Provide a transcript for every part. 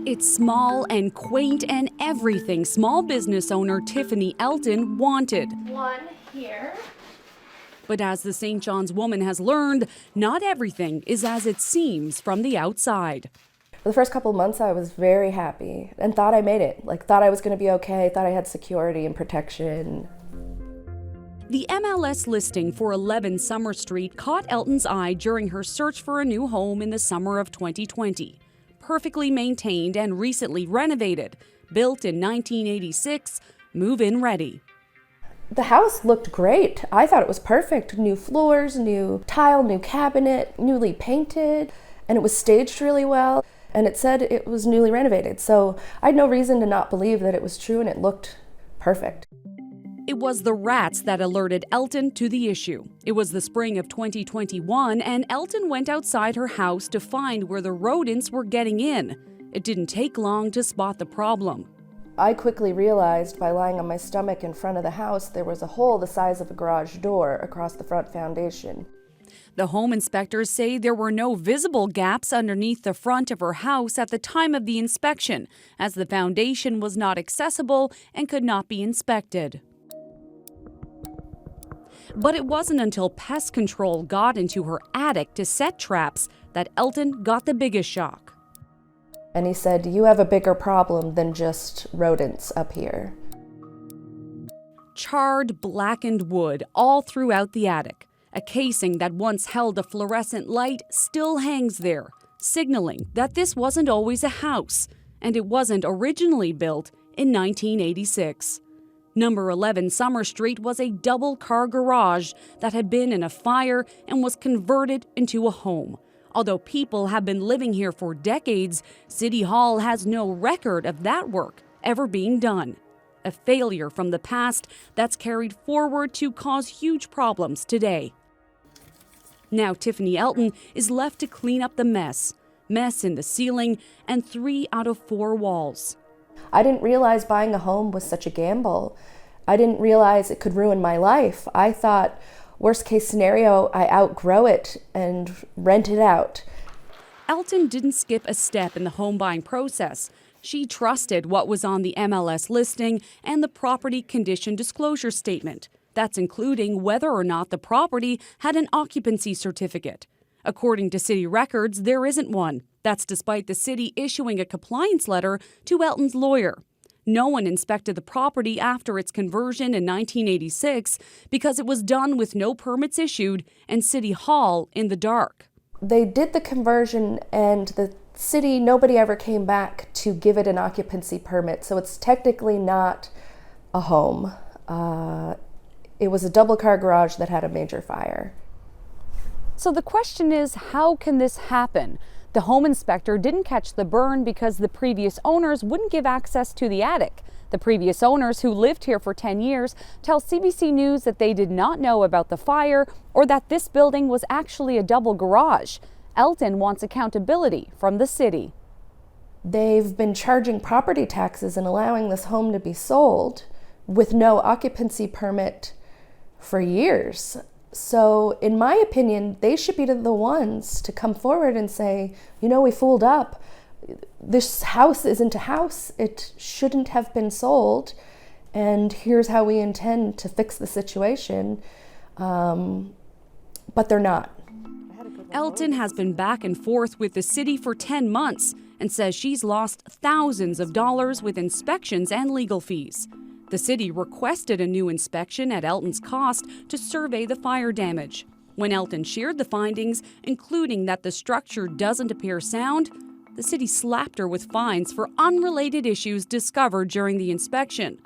It's small and quaint and everything small business owner Tiffany Elton wanted. One here. But as the St. John's woman has learned, not everything is as it seems from the outside. For the first couple of months, I was very happy and thought I made it. Thought I was going to be okay, thought I had security and protection. The MLS listing for 11 Summer Street caught Elton's eye during her search for a new home in the summer of 2020. Perfectly maintained and recently renovated, built in 1986, move-in ready. The house looked great. I thought it was perfect. New floors, new tile, new cabinet, newly painted, and it was staged really well. And it said it was newly renovated. So I had no reason to not believe that it was true, and it looked perfect. It was the rats that alerted Elton to the issue. It was the spring of 2021, and Elton went outside her house to find where the rodents were getting in. It didn't take long to spot the problem. I quickly realized by lying on my stomach in front of the house, there was a hole the size of a garage door across the front foundation. The home inspectors say there were no visible gaps underneath the front of her house at the time of the inspection, as the foundation was not accessible and could not be inspected. But it wasn't until pest control got into her attic to set traps that Elton got the biggest shock. And he said, "You have a bigger problem than just rodents up here." Charred, blackened wood all throughout the attic. A casing that once held a fluorescent light still hangs there, signaling that this wasn't always a house, and it wasn't originally built in 1986. Number 11 Summer Street was a double-car garage that had been in a fire and was converted into a home. Although people have been living here for decades, City Hall has no record of that work ever being done. A failure from the past that's carried forward to cause huge problems today. Now Tiffany Elton is left to clean up the mess. Mess in the ceiling and 3 out of 4 walls. I didn't realize buying a home was such a gamble. I didn't realize it could ruin my life. I thought, worst case scenario, I outgrow it and rent it out. Elton didn't skip a step in the home buying process. She trusted what was on the MLS listing and the property condition disclosure statement. That's including whether or not the property had an occupancy certificate. According to city records, there isn't one. That's despite the city issuing a compliance letter to Elton's lawyer. No one inspected the property after its conversion in 1986 because it was done with no permits issued and City Hall in the dark. They did the conversion and the city, nobody ever came back to give it an occupancy permit, so it's technically not a home. It was a double-car garage that had a major fire. So the question is, how can this happen? The home inspector didn't catch the burn because the previous owners wouldn't give access to the attic. The previous owners, who lived here for 10 years, tell CBC News that they did not know about the fire or that this building was actually a double garage. Elton wants accountability from the city. They've been charging property taxes and allowing this home to be sold with no occupancy permit for years. So, in my opinion, they should be the ones to come forward and say, we fooled up. This house isn't a house. It shouldn't have been sold. And here's how we intend to fix the situation. But they're not. Elton has been back and forth with the city for 10 months and says she's lost thousands of dollars with inspections and legal fees. The city requested a new inspection at Elton's cost to survey the fire damage. When Elton shared the findings, including that the structure doesn't appear sound, the city slapped her with fines for unrelated issues discovered during the inspection.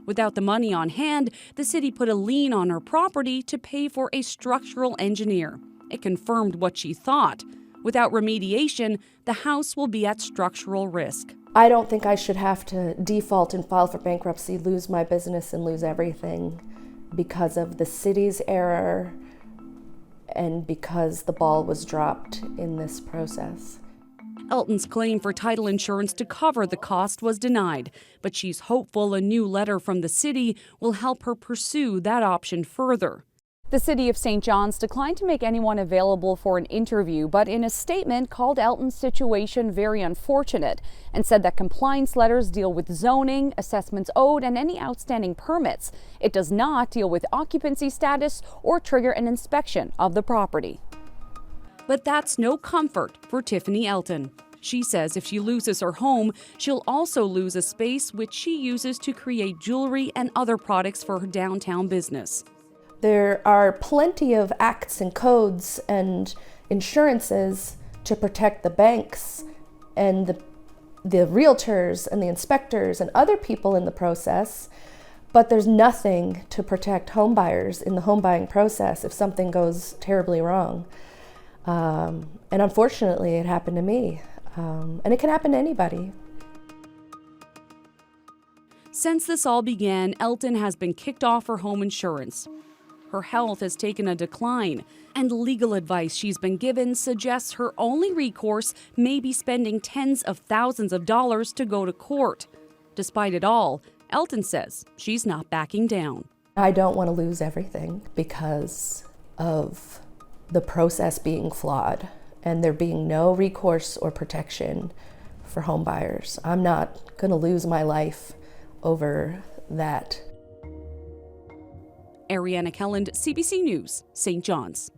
Without the money on hand, the city put a lien on her property to pay for a structural engineer. It confirmed what she thought. Without remediation, the house will be at structural risk. I don't think I should have to default and file for bankruptcy, lose my business and lose everything because of the city's error and because the ball was dropped in this process. Elton's claim for title insurance to cover the cost was denied, but she's hopeful a new letter from the city will help her pursue that option further. The city of St. John's declined to make anyone available for an interview, but in a statement called Elton's situation very unfortunate and said that compliance letters deal with zoning, assessments owed, and any outstanding permits. It does not deal with occupancy status or trigger an inspection of the property. But that's no comfort for Tiffany Elton. She says if she loses her home, she'll also lose a space which she uses to create jewelry and other products for her downtown business. There are plenty of acts and codes and insurances to protect the banks and the realtors and the inspectors and other people in the process, but there's nothing to protect home buyers in the home buying process if something goes terribly wrong. And unfortunately, it happened to me, and it can happen to anybody. Since this all began, Elton has been kicked off her home insurance. Her health has taken a decline, and legal advice she's been given suggests her only recourse may be spending tens of thousands of dollars to go to court. Despite it all, Elton says she's not backing down. I don't want to lose everything because of the process being flawed and there being no recourse or protection for home buyers. I'm not going to lose my life over that. Ariana Kelland, CBC News, St. John's.